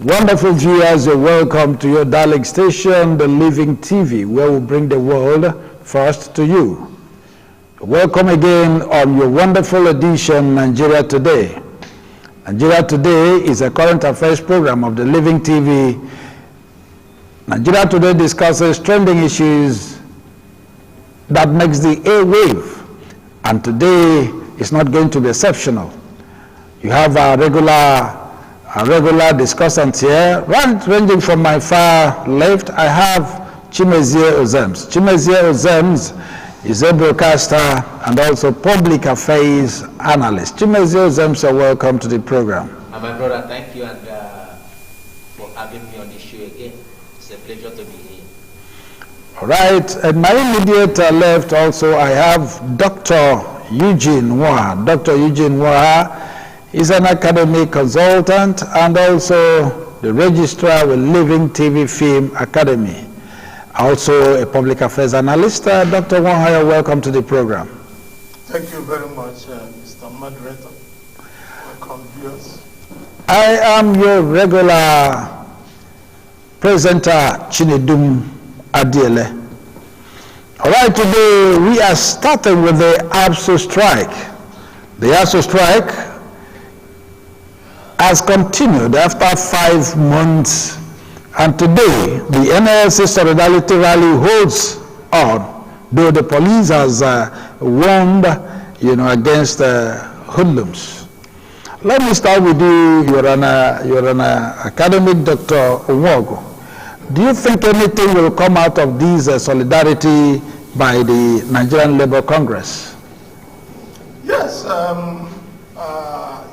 Wonderful viewers, you're welcome to your darling station, the Living TV, where we bring the world first to you. Welcome again on your wonderful edition, Nigeria Today. Nigeria Today is a current affairs program of the Living TV. Nigeria Today discusses trending issues that makes the airwave, and today is not going to be exceptional. You have a regular discussant here, ranging from my far left. I have Chimezie Ozems. Chimezie Ozems is a broadcaster and also public affairs analyst. Chimezie Ozems, you're welcome to the program. My brother, thank you and for having me on the show again. It's a pleasure to be here. All right, at my immediate left also I have Dr. Eugene Nwaha. Dr. Eugene Nwaha is an academic consultant and also the registrar with Living TV Film Academy. Also a public affairs analyst. Dr. Nwaha, welcome to the program. Thank you very much, Mr. Moderator. Welcome, viewers. I am your regular presenter, Chinedum Adiele. All right, today we are starting with the ASUU strike. The ASUU strike has continued after 5 months, and today the NLC Solidarity Rally holds on, though the police has warned, against hoodlums. Let me start with you. You're an academic, Dr. Onwogo. Do you think anything will come out of this solidarity by the Nigerian Labour Congress? Yes,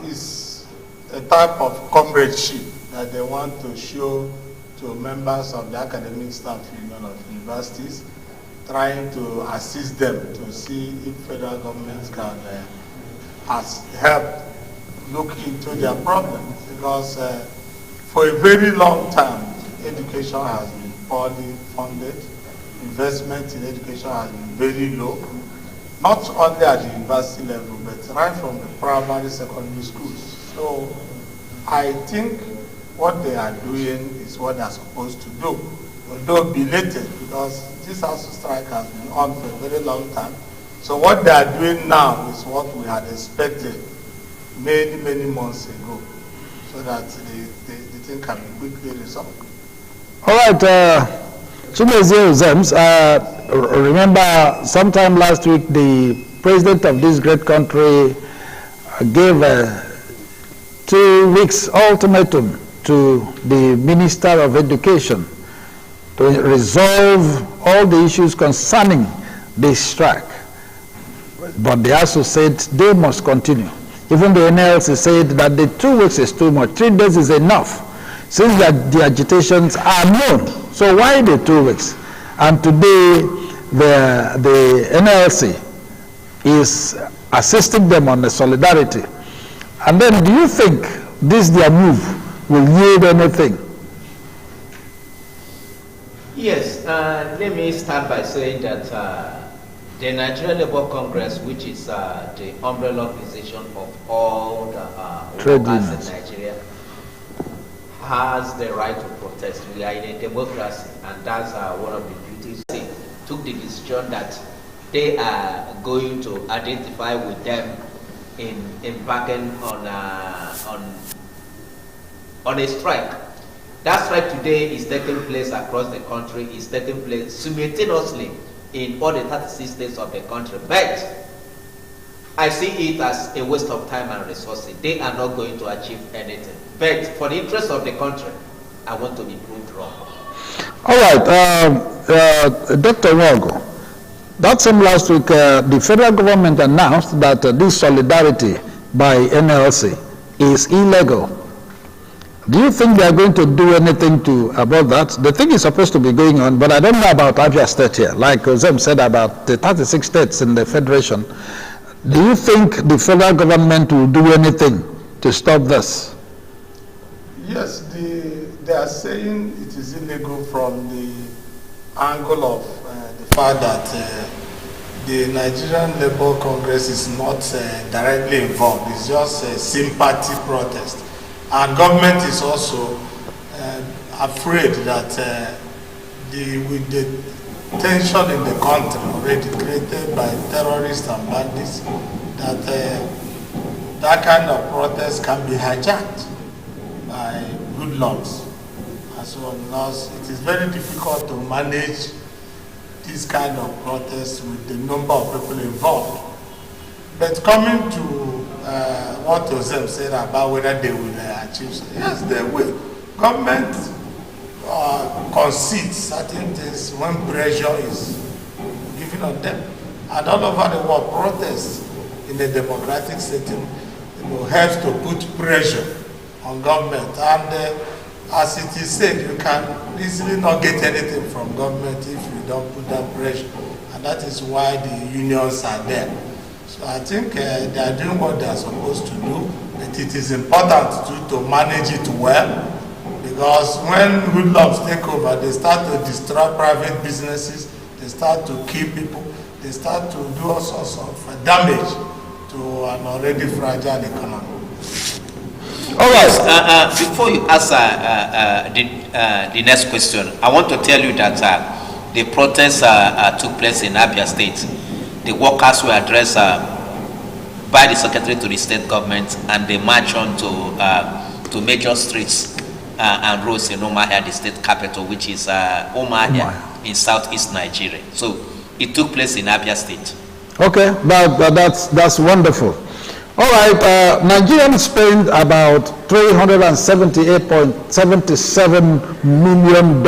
it's a type of comradeship that they want to show to members of the academic staff union of universities, trying to assist them to see if federal government can help look into their problems, because for a very long time education has been poorly funded. Investment in education has been very low, not only at the university level, but right from the primary, secondary schools. So I think what they are doing is what they are supposed to do, although belated, because this ASUU strike has been on for a very long time. So what they are doing now is what we had expected many months ago, so that the thing can be quickly resolved. All right, Chimezie Ozems, remember sometime last week the president of this great country gave 2 weeks ultimatum to the Minister of Education to resolve all the issues concerning this strike. But the ASUU said they must continue. Even the NLC said that the 2 weeks is too much, 3 days is enough, since that the agitations are known. So why the 2 weeks? And today the NLC is assisting them on the solidarity. And then do you think this their move will yield anything? Yes, let me start by saying that the Nigerian Labour Congress, which is the umbrella organization of all the workers in Nigeria, has the right to protest. We are in a democracy, and that's one of the beauties. They took the decision that they are going to identify with them in embarking on a strike. That strike today is taking place across the country, is taking place simultaneously in all the 36 states of the country. But I see it as a waste of time and resources. They are not going to achieve anything. But for the interest of the country, I want to be proved wrong. All right, Dr. Onwogo, that same last week, the federal government announced that this solidarity by NLC is illegal. Do you think they are going to do anything about that? The thing is supposed to be going on, but I don't know about Abia State here. Like Ozem said about the 36 states in the federation. Do you think the federal government will do anything to stop this? Yes, they are saying it is illegal from the angle of the fact that the Nigerian Labour Congress is not directly involved. It's just a sympathy protest. And government is also afraid that with the tension in the country already created by terrorists and bandits, that kind of protest can be hijacked by hoodlums. And so it is very difficult to manage this kind of protest with the number of people involved. But coming to what Joseph said about whether they will achieve, yes, they will. Government concedes certain things when pressure is given on them. And all over the world, protests in the democratic setting helps to put pressure on government. And as it is said, you can easily not get anything from government if you don't put that pressure. And that is why the unions are there. So I think they are doing what they are supposed to do, but it is important to manage it well, because when hoodlums take over, they start to destroy private businesses, they start to kill people, they start to do all sorts of damage to an already fragile economy. All right. Before you answer the next question, I want to tell you that the protests took place in Abia State. The workers were addressed by the secretary to the state government, and they marched on to major streets and roads in Umuahia, the state capital, which is Umuahia in southeast Nigeria. So it took place in Abia State. Okay, that's wonderful. All right, Nigerians spent about $378.77 million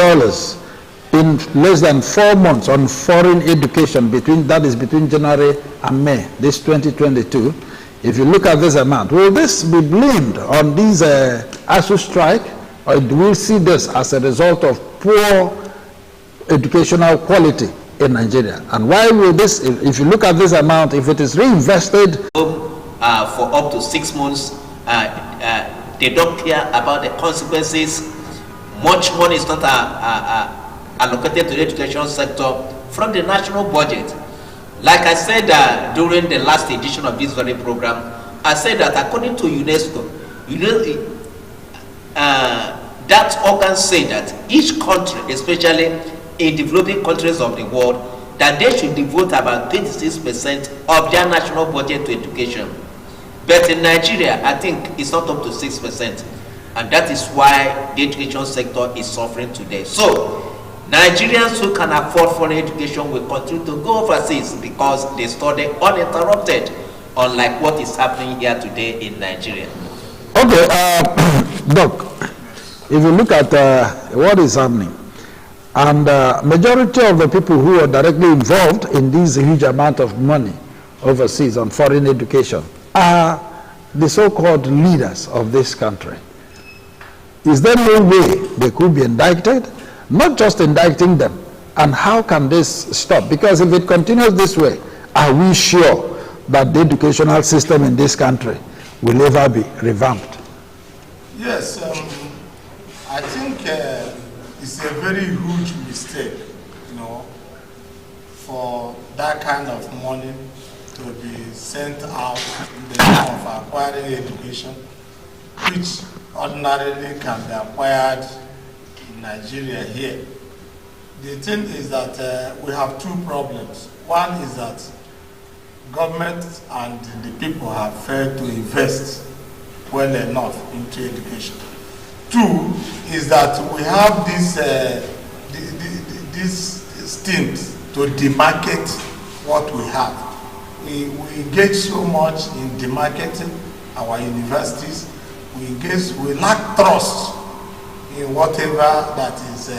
in less than 4 months on foreign education between January and May, this 2022. If you look at this amount, will this be blamed on this ASU strike, or do we see this as a result of poor educational quality in Nigeria? And why will this, if you look at this amount, if it is reinvested for up to 6 months, they don't care about the consequences. Much money is not allocated to the education sector from the national budget. Like I said during the last edition of this very program, I said that according to UNESCO, that organ said that each country, especially in developing countries of the world, that they should devote about 26% of their national budget to education. But in Nigeria, I think it's not up to 6%. And that is why the education sector is suffering today. So Nigerians who can afford foreign education will continue to go overseas because they study uninterrupted, unlike what is happening here today in Nigeria. Okay, Doc, if you look at what is happening, and majority of the people who are directly involved in this huge amount of money overseas on foreign education are the so-called leaders of this country. Is there no way they could be indicted? Not just indicting them, and how can this stop? Because if it continues this way, are we sure that the educational system in this country will ever be revamped? Yes, I think it's a very huge mistake, for that kind of money to be sent out in the name of acquiring education, which ordinarily can be acquired in Nigeria here. The thing is that we have two problems. One is that government and the people have failed to invest well enough into education. Two is that we have this stint to demarket what we have. We engage so much in demarketing our universities. We lack trust in whatever that is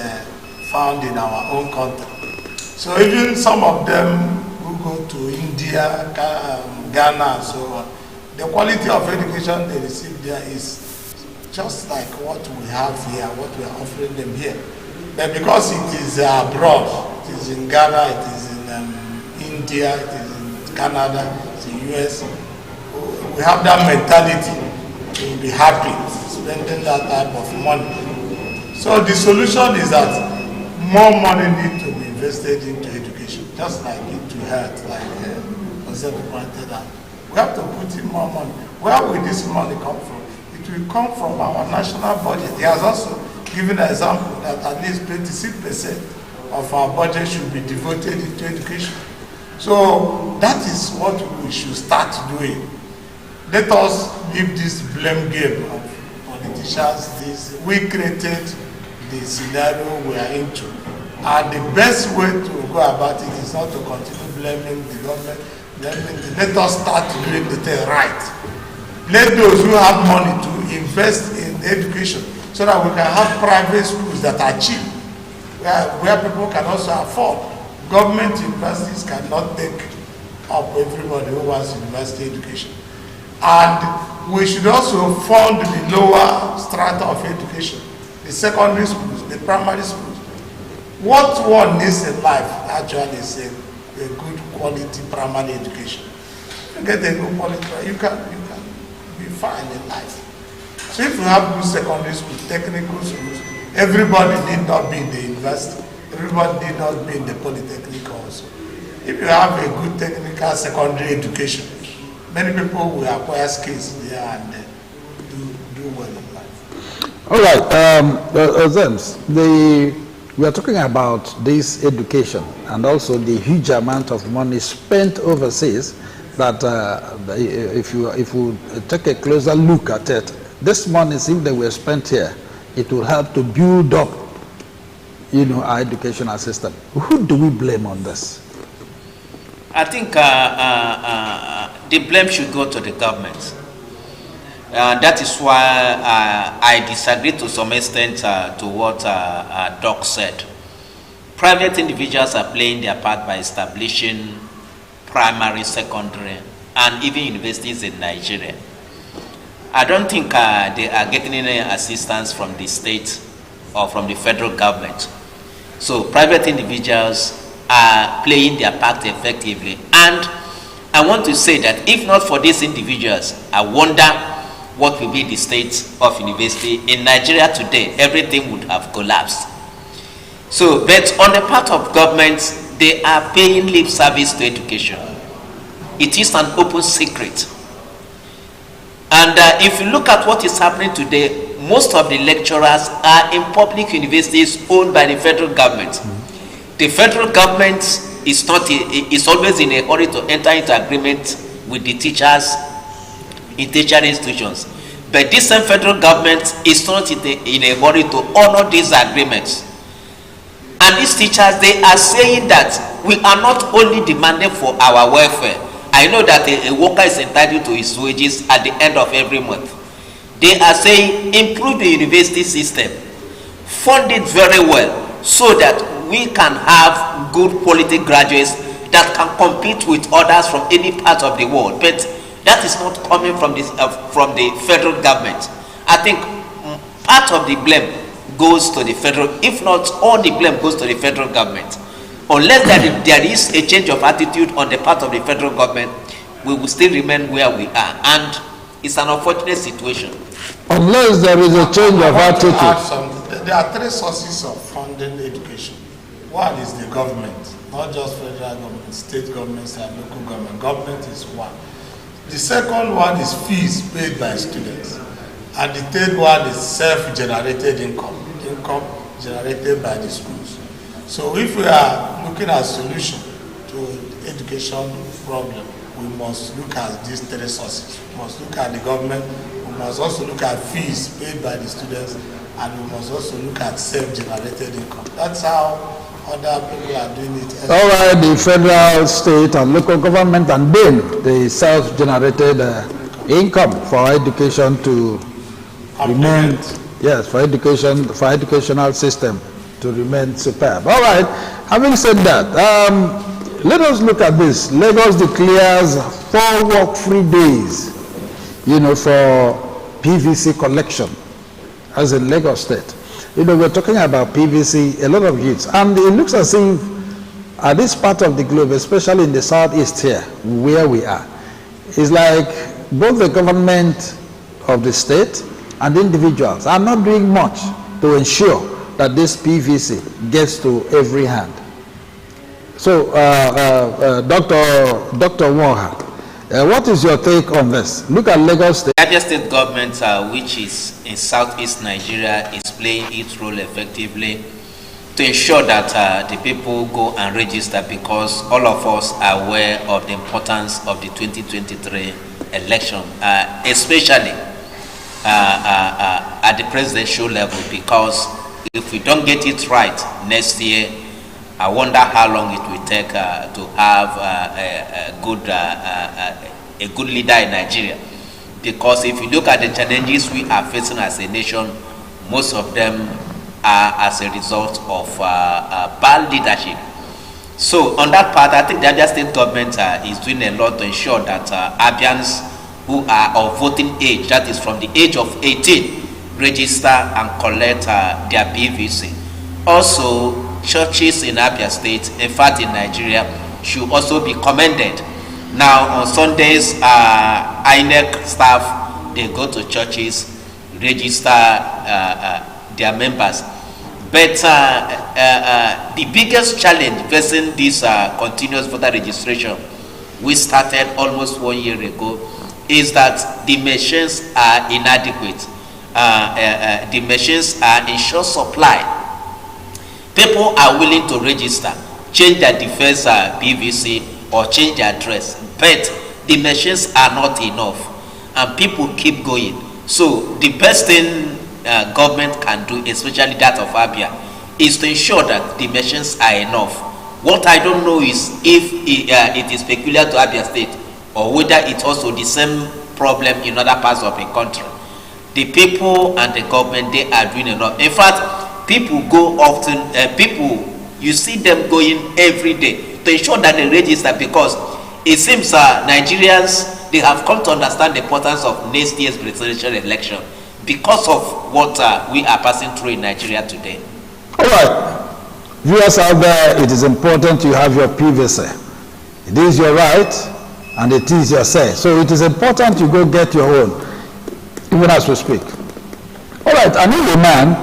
found in our own country. So even some of them who go to India, Ghana, and so on, the quality of education they receive there is just like what we have here, what we are offering them here. But because it is abroad, it is in Ghana, it is in India, it is in Canada, it's in US, we have that mentality to be happy spending that type of money. So the solution is that more money needs to be invested into education, just like into health, like Joseph pointed out. We have to put in more money. Where will this money come from? It will come from our national budget. It giving an example that at least 26% of our budget should be devoted into education. So that is what we should start doing. Let us leave this blame game of politicians. We created the scenario we are into. And the best way to go about it is not to continue blaming the government. Let us start doing the thing right. Let those who have money to invest in education so that we can have private schools that are cheap, where people can also afford. Government universities cannot take up everybody who wants university education. And we should also fund the lower strata of education, the secondary schools, the primary schools. What one needs in life actually is a good quality primary education. You get a good quality, you can be fine in life. So if you have good secondary schools, technical schools, everybody need not be in the university. Everybody need not be in the polytechnic also. If you have a good technical secondary education, many people will acquire skills there and do well in life. All right, Zems, we are talking about this education and also the huge amount of money spent overseas that if you take a closer look at it, this money, if they were spent here, it will help to build up, our educational system. Who do we blame on this? I think the blame should go to the government. That is why I disagree to some extent to what Doc said. Private individuals are playing their part by establishing primary, secondary, and even universities in Nigeria. I don't think they are getting any assistance from the state or from the federal government. So private individuals are playing their part effectively. And I want to say that if not for these individuals, I wonder what will be the state of university in Nigeria today. Everything would have collapsed. So, but on the part of government, they are paying lip service to education. It is an open secret. And if you look at what is happening today, most of the lecturers are in public universities owned by the federal government. The federal government is always in a hurry to enter into agreement with the teachers in tertiary institutions. But this same federal government is not in a hurry to honor these agreements. And these teachers, they are saying that we are not only demanding for our welfare. I know that a worker is entitled to his wages at the end of every month. They are saying improve the university system, fund it very well so that we can have good quality graduates that can compete with others from any part of the world. But that is not coming from the federal government. I think part of the blame goes to the federal, if not all the blame goes to the federal government. Unless there is a change of attitude on the part of the federal government, we will still remain where we are. And it's an unfortunate situation. Unless there is a change of attitude. There are three sources of funding education. One is the government, not just federal government, state governments and local government. Government is one. The second one is fees paid by students. And the third one is self-generated income generated by the schools. So if we are looking at solution to education problem, we must look at these three sources. We must look at the government, we must also look at fees paid by the students, and we must also look at self-generated income. That's how other people are doing it. All right, the federal, state, and local government, and then the self-generated income for education to remain, yes, for educational system to remain superb. All right, having said that, let us look at this. Lagos declares 4 work-free days, for PVC collection as in Lagos State. We're talking about PVC, a lot of youths, and it looks as if at this part of the globe, especially in the southeast here, where we are, it's like both the government of the state and individuals are not doing much to ensure that this PVC gets to every hand. So, Dr. Waha, What is your take on this? Look at Lagos State. The Abia State government, which is in southeast Nigeria, is playing its role effectively to ensure that the people go and register, because all of us are aware of the importance of the 2023 election, especially at the presidential level, because if we don't get it right next year, I wonder how long it will take to have a good leader in Nigeria. Because if you look at the challenges we are facing as a nation, most of them are as a result of bad leadership. So on that part, I think the Abia State government is doing a lot to ensure that Abians who are of voting age, that is from the age of 18, register and collect their PVC. Also, churches in Abia State, in fact in Nigeria, should also be commended. Now on Sundays, INEC staff, they go to churches, register their members. But the biggest challenge facing this continuous voter registration, we started almost 1 year ago, is that the machines are inadequate. The machines are in short supply. People are willing to register, change their defense PVC or change their address, but the machines are not enough and people keep going. So the best thing government can do, especially that of Abia, is to ensure that the machines are enough. What I don't know is if it is peculiar to Abia State or whether it's also the same problem in other parts of the country. The people and the government, they are doing enough. In fact, people go often, you see them going every day to ensure that they register, because it seems Nigerians, they have come to understand the importance of next year's presidential election because of what we are passing through in Nigeria today. All right, viewers out there, it is important you have your PVC. It is your right and it is your say. So it is important you go get your own, even as we speak. All right, I knew a man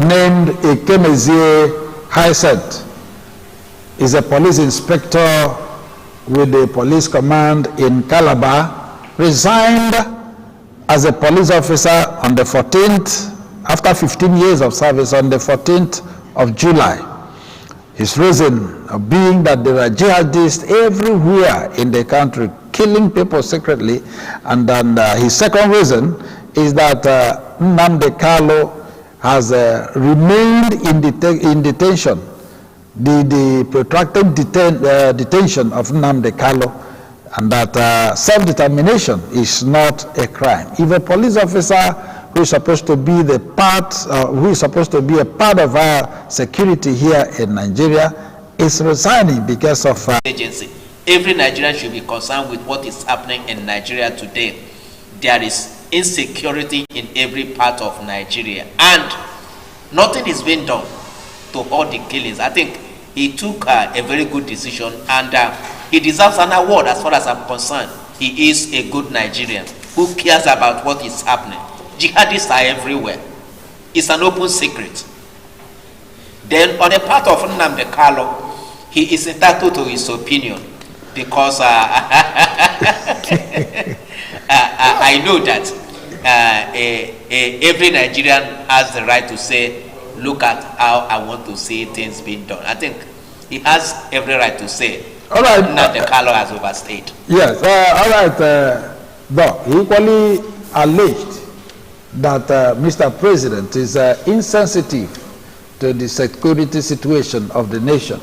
named Ekemezie Highset. Is a police inspector with the police command in Calabar, resigned as a police officer on the 14th, after 15 years of service, on the 14th of July. His reason being that there are jihadists everywhere in the country killing people secretly, and then his second reason is that Nnamdi Kanu has remained in detention. The protracted detention of Nnamdi Kanu, and that self-determination is not a crime. If a police officer who is supposed to be a part of our security here in Nigeria is resigning because of agency, every Nigerian should be concerned with what is happening in Nigeria today. There is insecurity in every part of Nigeria, and nothing is being done to all the killings. I think he took a very good decision, and he deserves an award as far as I'm concerned. He is a good Nigerian who cares about what is happening. Jihadists are everywhere. It's an open secret. Then on the part of Nnamdi Kanu, he is entitled to his opinion, because I know that every Nigerian has the right to say, look at how I want to see things being done. I think he has every right to say. All right. Nnamdi Kanu has overstayed. Yes. All right. Though he equally alleged that Mr. President is insensitive to the security situation of the nation.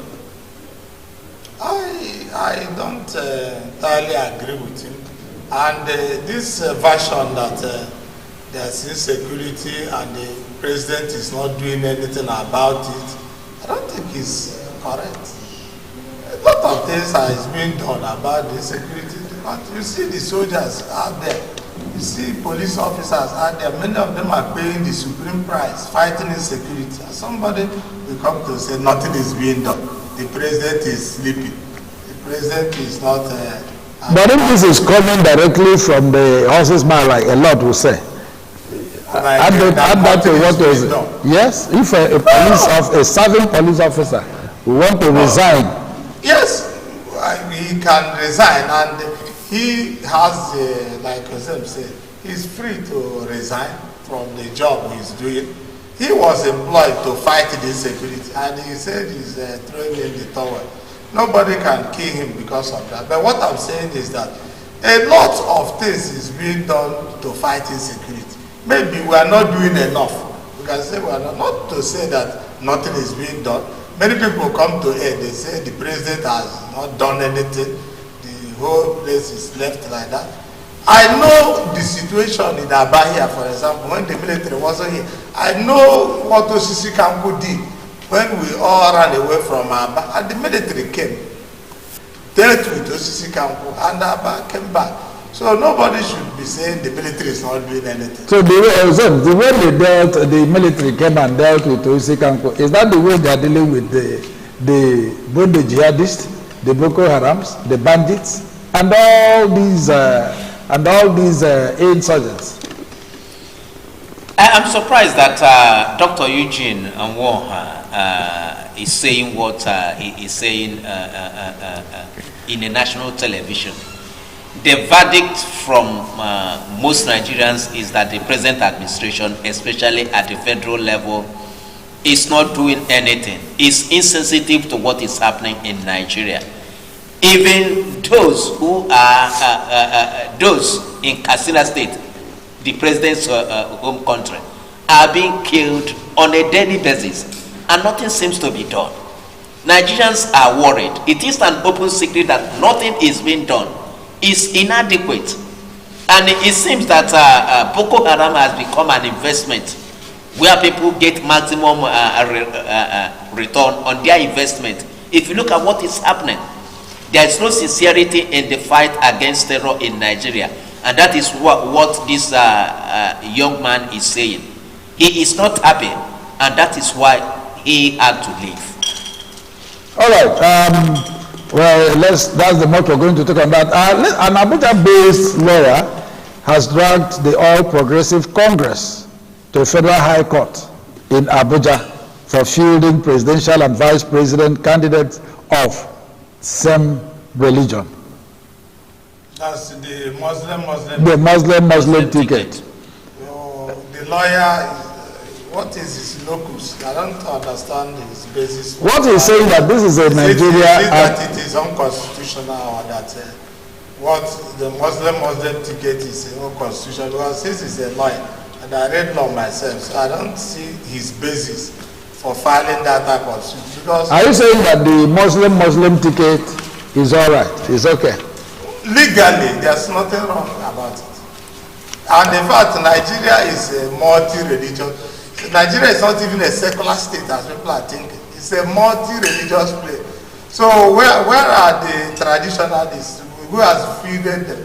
I don't entirely agree with him. And this version that there's insecurity and the president is not doing anything about it, I don't think is correct. A lot of things are being done about the security. But you see the soldiers out there, you see police officers out there, many of them are paying the supreme price, fighting insecurity. And somebody will come to say nothing is being done. The president is sleeping. The president is not... but if this is coming directly from the horse's mouth, like a lot will say, add that to what was it? Yes, if a serving police officer will want to resign. Yes, he can resign, and he has, like Joseph said, he's free to resign from the job he's doing. He was employed to fight this security, and he said he's throwing in the towel. Nobody can kill him because of that. But what I'm saying is that a lot of things is being done to fight insecurity. Maybe we are not doing enough. We can say we are not to say that nothing is being done. Many people come to aid, they say the president has not done anything. The whole place is left like that. I know the situation in Aba here, for example, when the military wasn't here. I know what Osisi Kampu did when we all ran away from Aba, and the military came, dealt with Osisi Kampu, and Aba came back. So nobody should be saying the military is not doing anything. So the way they dealt, the military came and dealt with Osisi Kampu, is that the way they are dealing with both the jihadists, the Boko Harams, the bandits, and all these insurgents? I'm surprised that Dr. Eugene Nwoha is saying what he is saying in a national television. The verdict from most Nigerians is that the present administration, especially at the federal level, is not doing anything. It's insensitive to what is happening in Nigeria. Even those who are those in Katsina State, the president's home country, are being killed on a daily basis, and nothing seems to be done. Nigerians are worried. It is an open secret that nothing is being done. It's inadequate, and it seems that Boko Haram has become an investment where people get maximum return on their investment. If you look at what is happening, there is no sincerity in the fight against terror in Nigeria. And that is what this young man is saying. He is not happy, and that is why he had to leave. All right. Well, that's the much we're going to talk about. An Abuja-based lawyer has dragged the All Progressive Congress to Federal High Court in Abuja for fielding presidential and vice president candidates of same religion. That's the Muslim. The Muslim ticket. The lawyer, what is his locus? I don't understand his basis. What he's saying that this is a Nigeria. That it is unconstitutional, or that what the Muslim ticket is unconstitutional. Because since he's a lawyer, and I read law myself, so I don't see his basis for filing that type of suit. Because are you saying that the Muslim ticket is all right? It's okay? Legally, there's nothing wrong about it. And in fact, Nigeria is a multi-religious. Nigeria is not even a secular state as people are thinking. It's a multi-religious place. So where are the traditionalists? Who has fielded them?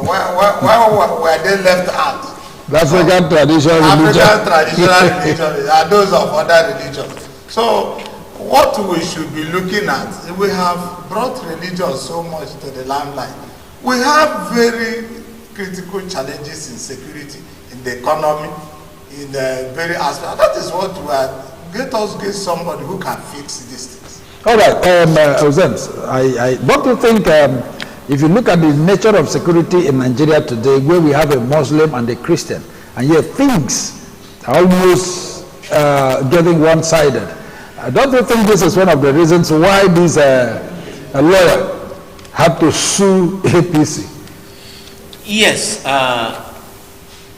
Where were they left out? The African traditional religion. African traditional religion are those of other religions. So what we should be looking at, we have brought religion so much to the limelight. We have very critical challenges in security, in the economy, in the very aspect. That is what we are. Get somebody who can fix these things. All right, I don't you think if you look at the nature of security in Nigeria today, where we have a Muslim and a Christian, and yet things are almost getting one-sided. Don't you think this is one of the reasons why this lawyer had to sue APC? Yes,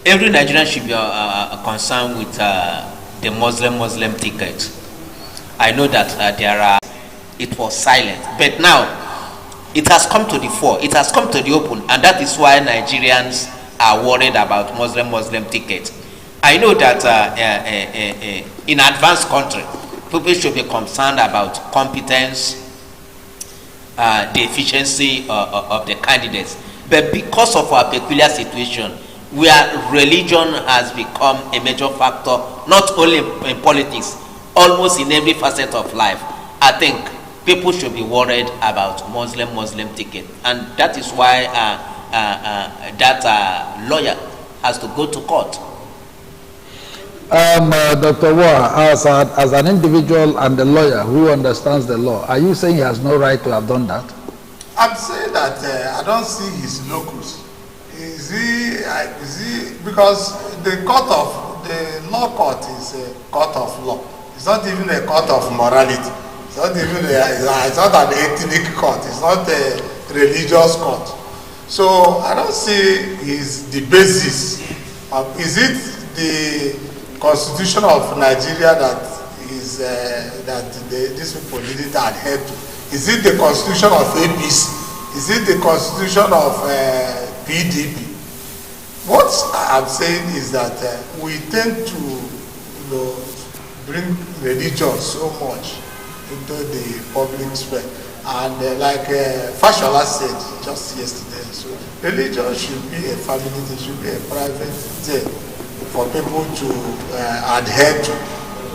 every Nigerian should be concerned with the Muslim ticket. I know that it was silent, but now it has come to the fore. It has come to the open, and that is why Nigerians are worried about Muslim ticket. I know that in advanced country, people should be concerned about competence, the efficiency of the candidates. But because of our peculiar situation, where religion has become a major factor, not only in politics, almost in every facet of life, I think people should be worried about Muslim ticket. And that is why that lawyer has to go to court. Dr. Wa, as an individual and a lawyer who understands the law, are you saying he has no right to have done that? I'm saying that I don't see his locus. Is he, because the law court is a court of law. It's not even a court of morality. It's not even it's not an ethnic court. It's not a religious court. So I don't see the basis of, is it the Constitution of Nigeria that is these people didn't adhere to? Is it the Constitution of APC? Is it the Constitution of PDP? What I'm saying is that we tend to bring religion so much into the public sphere. And like Fashola said just yesterday, so religion should be a family thing, should be a private thing for people to adhere to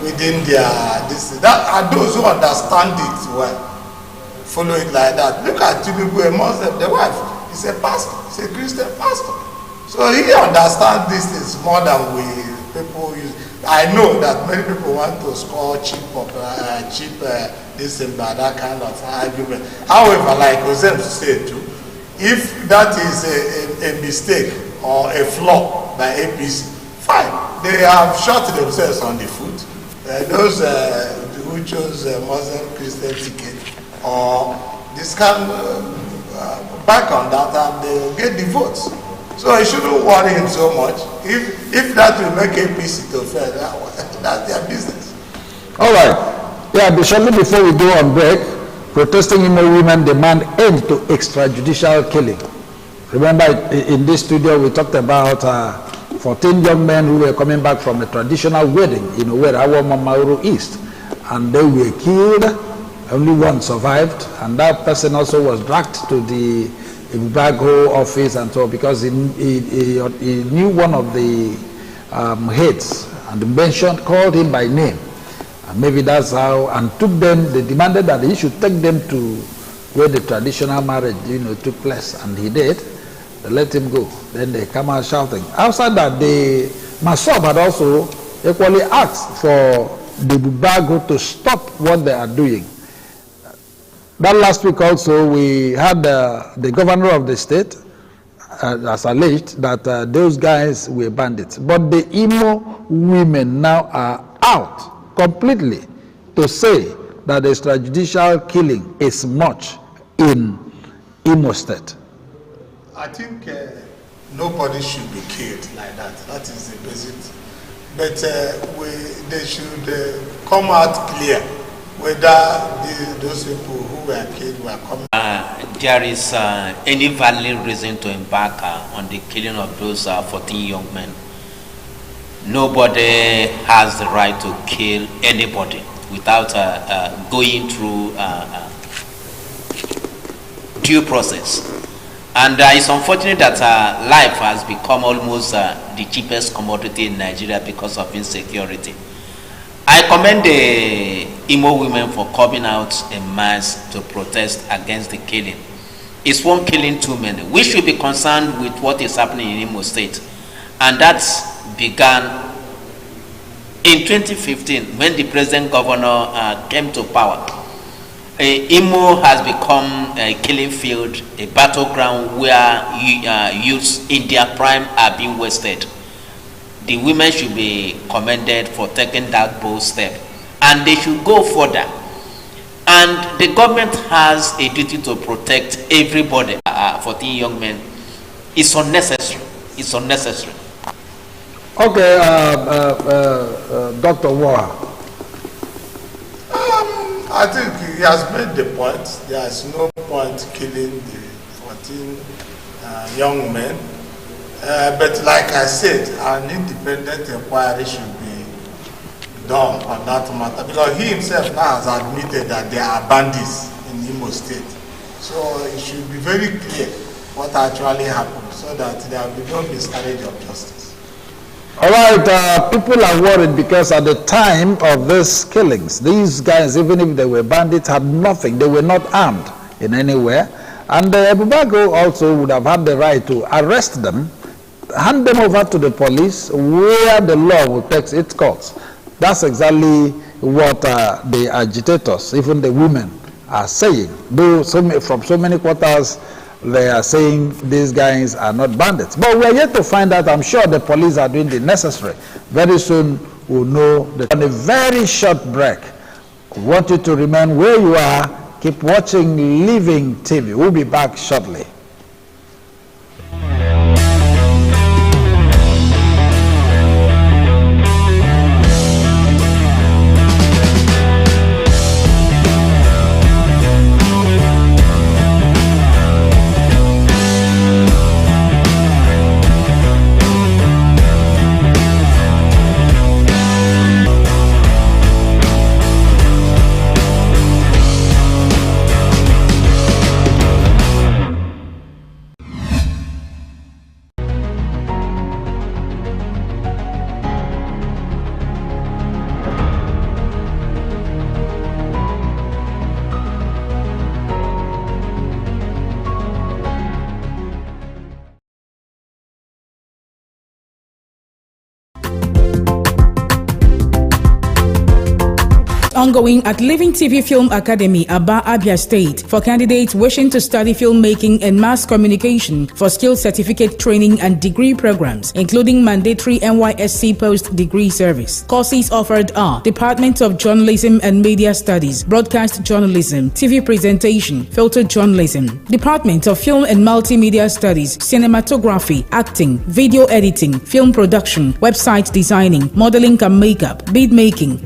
within their that are those who understand it well. Follow it like that. Look at Tinubu, a Muslim, the wife is a pastor, he's a Christian pastor. So he understands these things more than people use. I know that many people want to score cheap this and that kind of argument. However, like Ozem said too, if that is a mistake or a flaw by APC, fine. They have shot themselves on the foot. Those who chose Muslim Christian ticket, or this can back on that and they'll get the votes. So I shouldn't worry him so much. If that will make APC to fail, that's their business. All right. Yeah, shortly before we go on break, protesting Imo women demand end to extrajudicial killing. Remember, in this studio, we talked about 14 young men who were coming back from a traditional wedding in Owerri, Mauru East, and they were killed. Only one survived, and that person also was dragged to the Ibubago office and so, because he knew one of the heads and called him by name. And maybe that's how, and took them, they demanded that he should take them to where the traditional marriage, took place, and he did. They let him go. Then they come out shouting. Outside that, the Masob had also equally asked for the Ibubago to stop what they are doing. That last week also, we had the governor of the state as alleged that those guys were bandits. But the Imo women now are out completely to say that the extrajudicial killing is much in Imo State. I think nobody should be killed like that. That is the basic. But they should come out clear whether those people who were killed were coming. There is any valid reason to embark on the killing of those 14 young men. Nobody has the right to kill anybody without going through due process. And it's unfortunate that life has become almost the cheapest commodity in Nigeria because of insecurity. I commend the Imo women for coming out en masse to protest against the killing. It's one killing too many. We should be concerned with what is happening in Imo State. And that began in 2015 when the present governor came to power. Imo has become a killing field, a battleground where youths in their prime are being wasted. The women should be commended for taking that bold step, and they should go further. And the government has a duty to protect everybody. 14 young men. It's unnecessary. It's unnecessary. Okay, Dr. Waha. I think he has made the point. There is no point killing the 14 young men. But like I said, an independent inquiry should be done on that matter, because he himself now has admitted that there are bandits in Imo State. So it should be very clear what actually happened so that there will be no miscarriage of justice. All right, people are worried because at the time of these killings, these guys, even if they were bandits, had nothing. They were not armed in any way. And Ibubago also would have had the right to arrest them, hand them over to the police where the law will take its course. That's exactly what the agitators, even the women, are saying. Though from so many quarters, they are saying these guys are not bandits. But we are yet to find out. I'm sure the police are doing the necessary. Very soon we'll know. On a very short break, I want you to remain where you are. Keep watching Living TV. We'll be back shortly. Ongoing at Living TV Film Academy, Aba, Abia State, for candidates wishing to study filmmaking and mass communication for skill certificate training and degree programs, including mandatory NYSC post-degree service. Courses offered are Department of Journalism and Media Studies, Broadcast Journalism, TV Presentation, Filter Journalism, Department of Film and Multimedia Studies, Cinematography, Acting, Video Editing, Film Production, Website Designing, Modeling and Makeup, Bead Making,